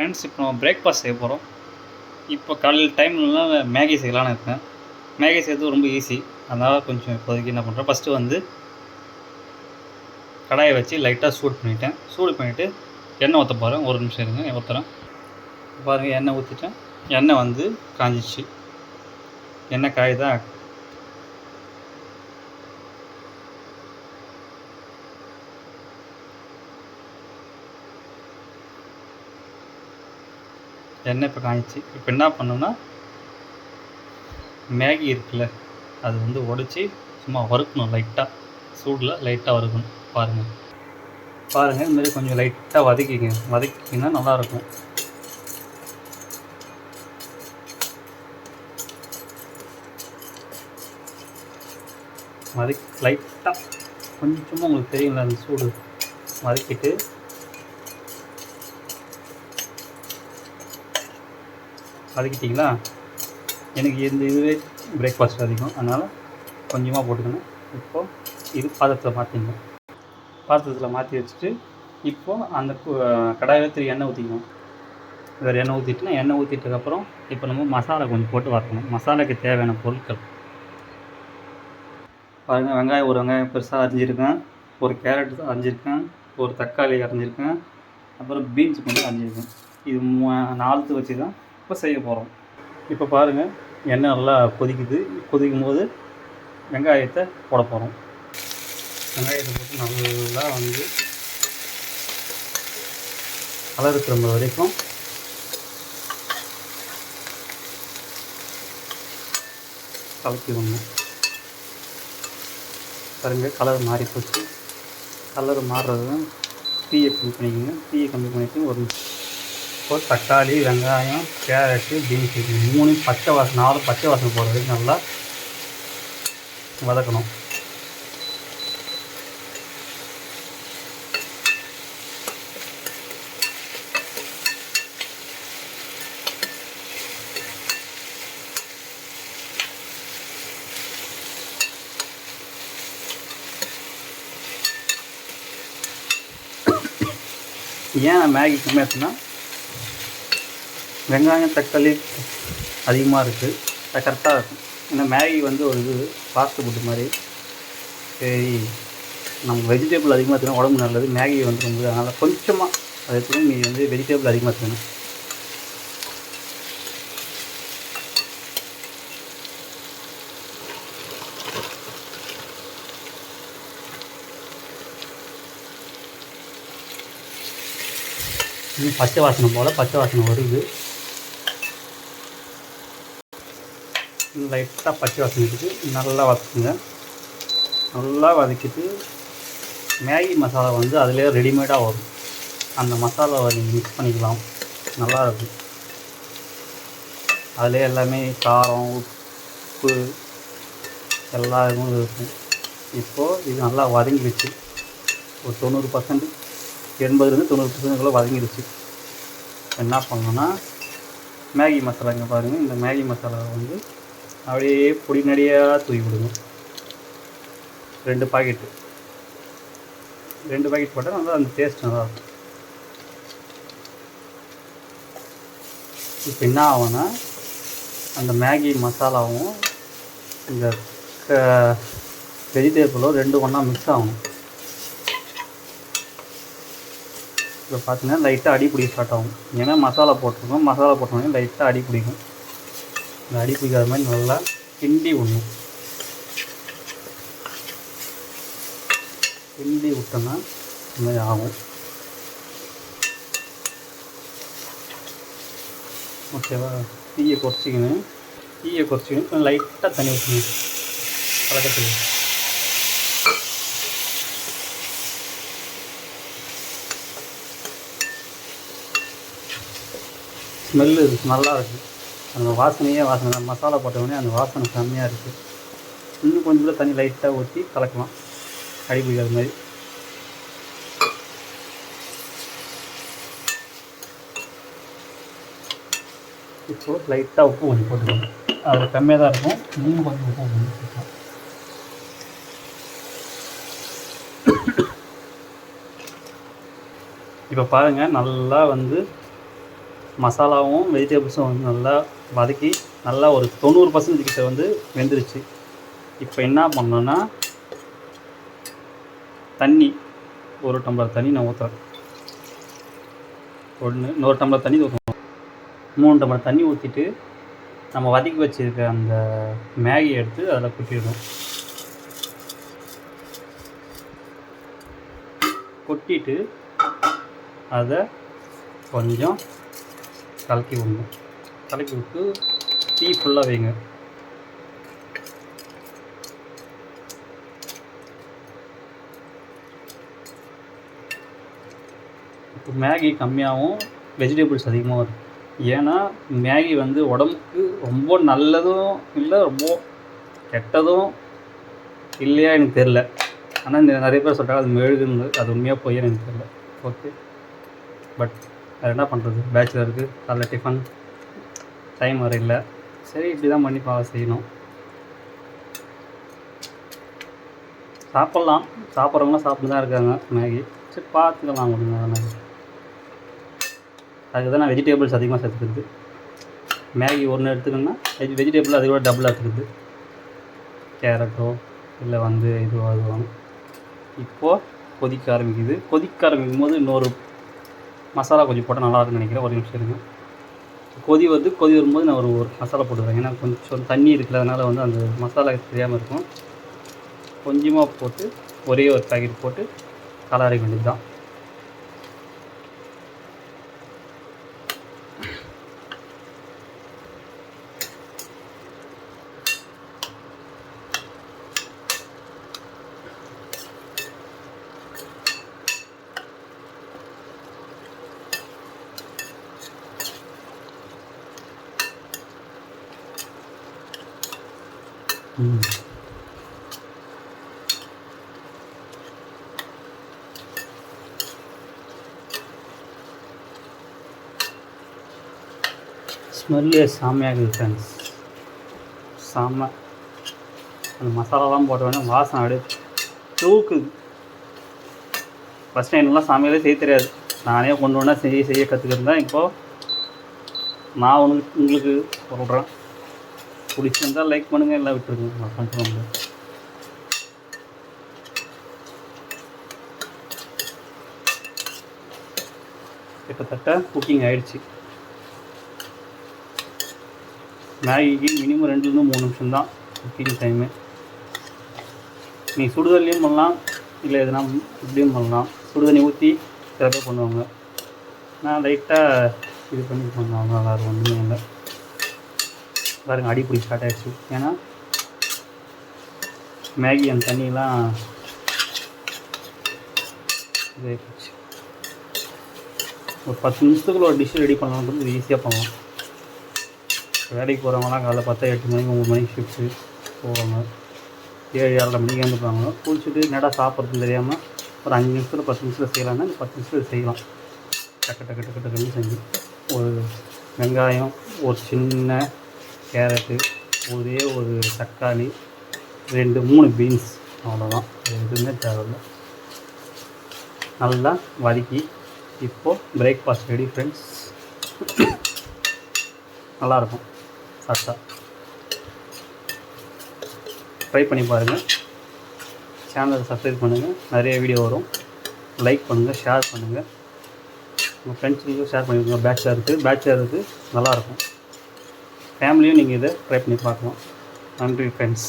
Friends, இப்போ நம்ம breakfast செய்ய போகிறோம். இப்போ காலையில் டைம்லலாம் மேகி செய்யலான்னு இருக்கேன். மேகி செய்கிறது ரொம்ப ஈஸி. அதனால் கொஞ்சம் இப்போதைக்கு என்ன பண்ணுறேன், ஃபஸ்ட்டு வந்து கடாயை வச்சு லைட்டாக சூடு பண்ணிவிட்டு எண்ணெய் ஊற்ற போகிறேன். ஒரு நிமிஷம் இருங்க, ஊற்றுறேன். பாருங்கள், எண்ணெய் ஊற்றிட்டேன். எண்ணெய் வந்து காஞ்சிச்சு. எண்ணெய் காயுதா? எண்ணெய் இப்போ காஞ்சிச்சு. இப்போ என்ன பண்ணணும்னா, மேகி இருக்குல்ல, அது வந்து உடச்சி சும்மா வறுக்கணும். லைட்டாக சூடில் லைட்டாக வறுக்கணும். பாருங்கள் இதுமாரி கொஞ்சம் லைட்டாக வதக்கிங்கன்னா நல்லாயிருக்கும். லைட்டாக கொஞ்சமாக உங்களுக்கு தெரியுங்களா, அந்த சூடு வதக்கிட்டிங்களா? எனக்கு இதுவே பிரேக்ஃபாஸ்ட் அதிகம், அதனால் கொஞ்சமாக போட்டுக்கணும். இப்போது இது பாத்திரத்தில் மாற்றி வச்சுட்டு இப்போது அந்த கடாயில் எண்ணெய் ஊற்றிக்கணும். வேறு எண்ணெய் ஊற்றிட்டுனா எண்ணெய் ஊற்றிட்டதுக்கப்புறம் இப்போ நம்ம மசாலா கொஞ்சம் போட்டு வறுக்கணும். மசாலாவுக்கு தேவையான பொருட்கள் பாருங்கள். ஒரு வெங்காயம் பெருசாக அரிஞ்சிருக்கேன், ஒரு கேரட் அரிஞ்சிருக்கேன், ஒரு தக்காளி அரிஞ்சிருக்கேன், அப்புறம் பீன்ஸ் கொஞ்சம் அரிஞ்சிருக்கேன். இது 4 வச்சு தான் இப்போ செய்ய போகிறோம். இப்போ பாருங்கள், எண்ணெய் நல்லா கொதிக்கும் போது வெங்காயத்தை போட போகிறோம். வெங்காயத்தை போட்டு நல்லா வந்து கலர் திரும்ப வரைக்கும் கலக்கி விடணும். பாருங்கள், கலர் மாறி போச்சு. கலர் மாறுறது தீயை கம்மி பண்ணிவிட்டு ஒரு தக்காளி, வெங்காயம், கேரட்டு, பீன்ஸ் 4 பச்சை வாசனை போகிற வரைக்கும் நல்லா வதக்கணும். ஏன் மேகி கம்மியாக இருக்குன்னா, வெங்காயம் தக்காளி அதிகமாக இருக்குது, அது கரெக்டாக இருக்கும். ஏன்னா மேகி வந்து ஒரு ஃபாஸ்ட் ஃபுட்டு மாதிரி. சரி, நம்ம வெஜிடபிள் அதிகமாக எடுத்துக்கணும், உடம்பு நல்லது. மேகி வந்து ரொம்ப, அதனால் கொஞ்சமாக அதை எடுத்துக்கணும். நீங்கள் வந்து வெஜிடபிள் அதிகமாக எடுத்துக்கணும். பச்சை வாசனை வருது. லைட்டாக பச்சை வாசனை இருக்குது. நல்லா வதக்குங்க. நல்லா வதக்கிட்டு மேகி மசாலா வந்து அதிலே ரெடிமேடாக வரும். அந்த மசாலாவை நீங்கள் மிக்ஸ் பண்ணிக்கலாம், நல்லாயிருக்கும். அதிலே எல்லாமே காரம், உப்பு எல்லா இதுவும் இருக்கும். இப்போது இது நல்லா வதங்கிடுச்சு. ஒரு 90%, 80-90% வதங்கிடுச்சு. என்ன பண்ணணும்னா, மேகி மசாலா இங்கே பாருங்கள். இந்த மேகி மசாலாவை வந்து அப்படியே பொடி நடியாக தூக்கி விடுங்க. 2 பாக்கெட் போட்டால் நல்லா அந்த டேஸ்ட் நல்லாயிருக்கும். இப்போ என்ன ஆகும்னா, அந்த மேகி மசாலாவும் இந்த வெஜிடபிளும் 2 ஒன்றா மிக்ஸ் ஆகணும். இப்போ பார்த்தீங்கன்னா லைட்டாக அடி பிடிக்க ஸ்டார்ட் ஆகும். ஏன்னா மசாலா போட்டோன்னே லைட்டாக அடி பிடிக்கும். இந்த அடி பிடிக்காத மாதிரி நல்லா கிண்டி விடணும். கிண்டி விட்டோன்னா இந்த மாதிரி ஆகும். ஓகேவா? தீயை குறைச்சிக்கணும். கொஞ்சம் லைட்டாக தண்ணி ஊற்றணும் கலக்கத்துக்கு. ஸ்மெல்லு நல்லா இருக்குது. அந்த வாசனை மசாலா போட்டவுடனே அந்த வாசனை செம்மையாக இருக்குது. இன்னும் கொஞ்சம் தண்ணி லைட்டாக ஊற்றி கலக்கலாம், அடி பிடிக்காத மாதிரி. இப்போது லைட்டாக உப்பு கொஞ்சம் போட்டுக்கணும். அதில் கம்மியாக தான் இருக்கும், இன்னும் கொஞ்சம் உப்பு கொஞ்சம் போட்டுக்கலாம். இப்போ பாருங்கள், நல்லா வந்து மசாலாவும் வெஜிடபிள்ஸும் வந்து நல்லா வதக்கி நல்லா ஒரு 90% கிட்ட வந்து வெந்துருச்சு. இப்போ என்ன பண்ணணுன்னா, தண்ணி 1 டம்ளர் தண்ணி நான் ஊற்றுறேன். இன்னொரு டம்ளர் தண்ணி ஊற்றணும். 3 டம்ளர் தண்ணி ஊற்றிட்டு நம்ம வதக்கி வச்சுருக்க அந்த மேகி எடுத்து அதில் கொட்டிடணும். கொட்டிட்டு அதை கொஞ்சம் கலக்கி விடணும். கலக்கி விட்டு டீ ஃபுல்லாக வைங்க. இப்போ மேகி கம்மியாகவும் வெஜிடபிள்ஸ் அதிகமாக வரும். ஏன்னா மேகி வந்து உடம்புக்கு ரொம்ப நல்லதும் இல்லை, ரொம்ப கெட்டதும் இல்லையா எனக்கு தெரில. ஆனால் இந்த நிறைய பேர் சொல்கிறாங்க அது மெழுகுன்னு. அது உண்மையாக போய் எனக்கு தெரில. ஓகே, பட் அது என்ன பண்ணுறது, பேச்சுலருக்கு காலைல டிஃபன் டைம் வர இல்லை. சரி, இப்படி தான் பண்ணி செய்யணும். சாப்பிட்லாம், சாப்பிட்றவங்களாம் சாப்பிட்டு தான் இருக்காங்க மேகி. சரி, பார்த்துக்கலாம் கொடுங்க. மேகி அதுக்கு தான் நான் வெஜிடபிள்ஸ் அதிகமாக சேர்த்துக்கிறது. மேகி ஒன்று எடுத்துக்கணுன்னா வெஜிடபிள் அதை விட டபுளாக எடுத்துக்குது. கேரட்டோ இல்லை வந்து இதுவோ அதுவாங்க. இப்போது கொதிக்க ஆரம்பிக்குது. கொதிக்க ஆரம்பிக்கும் போது இன்னொரு மசாலா கொஞ்சம் போட்டால் நல்லாயிருக்குன்னு நினைக்கிறேன். ஒரு நிமிஷம் இருங்க. கொதி வரும்போது நான் ஒரு மசாலா போட்டுக்கிறேன். ஏன்னா கொஞ்சம் தண்ணி இருக்குல்ல, அதனால் வந்து அந்த மசாலா தெரியாமல் இருக்கும். கொஞ்சமாக போட்டு ஒரே ஒரு பாக்கெட் போட்டு கலரிக்க வேண்டியது தான். ஸ்மெல்லே செம்மையாக இருக்குது ஃப்ரெண்ட்ஸ். செம்ம. அந்த மசாலாலாம் போட்ட உடனே வாசனை அப்படியே தூக்குது. ஃபஸ்ட் டைம்லாம் சமையலே செய்ய தெரியாது. நானே கொண்டு வந்தால் செய்ய கற்றுக்கிருந்தேன். இப்போது நான் உங்களுக்கு சொல்கிறேன். பிடிச்சிருந்தால் லைக் பண்ணுங்கள், எல்லாம் விட்டுருங்க. நான் பண்ணுறேன். கிட்டத்தட்ட குக்கிங் ஆகிடுச்சு. மேகிக்கு மினிமம் 2-3 நிமிஷம் தான் குக்கிங் டைமு. நீங்கள் சுடுதண்ணிலையும் பண்ணலாம், இல்லை எதுனா இப்படியும் பண்ணலாம். சுடுதண்ணி ஊற்றி சில பேர் பண்ணுவாங்க. நான் லைட்டாக இது பண்ணி பண்ணுவாங்க. நல்லாயிருக்கும். ஒன்றுமே இல்லை. பாருங்கள், அடிப்பொடி ஸ்டார்ட் ஆகிடுச்சு. ஏன்னா மேகி அந்த தண்ணியெலாம் இதாகிடுச்சு. ஒரு 10 நிமிஷத்துக்குள்ள ஒரு டிஷ்ஷு ரெடி பண்ணலாம். இது ஈஸியாக பண்ணலாம். வேலைக்கு போகிறவங்களாம் காலைல 10-8 மணிக்கு 9 மணிக்கு ஷிஃப்ட்டு போவாங்க. 7-7:30 மணிக்கு எழுந்துப்பாங்க. குளிச்சுட்டு நேடாக சாப்பிட்றது தெரியாமல் ஒரு 5 நிமிஷத்தில் 10 நிமிஷத்தில் செய்யலாம்னா இந்த 10 நிமிஷத்தில் செய்யலாம். டக்கு செஞ்சு ஒரு வெங்காயம், ஒரு சின்ன கேரட்டு, ஒரே ஒரு தக்காளி, 2-3 பீன்ஸ், அவ்வளோதான். எதுவுமே தேவையில்லை. நல்லா வதக்கி இப்போது பிரேக்ஃபாஸ்ட் ரெடி ஃப்ரெண்ட்ஸ். நல்லாயிருக்கும் சாப்பிட்டா. ட்ரை பண்ணி பாருங்கள். சேனலை சப்ஸ்கிரைப் பண்ணுங்கள். நிறைய வீடியோ வரும். லைக் பண்ணுங்கள், ஷேர் பண்ணுங்கள். உங்கள் ஃப்ரெண்ட்ஸுங்களுக்கு ஷேர் பண்ணிவிடுங்க. பேச்சுலருக்கு நல்லாயிருக்கும். ஃபேமிலியும் நீங்கள் இதை ட்ரை பண்ணி பார்க்கலாம். நன்றி ஃப்ரெண்ட்ஸ்.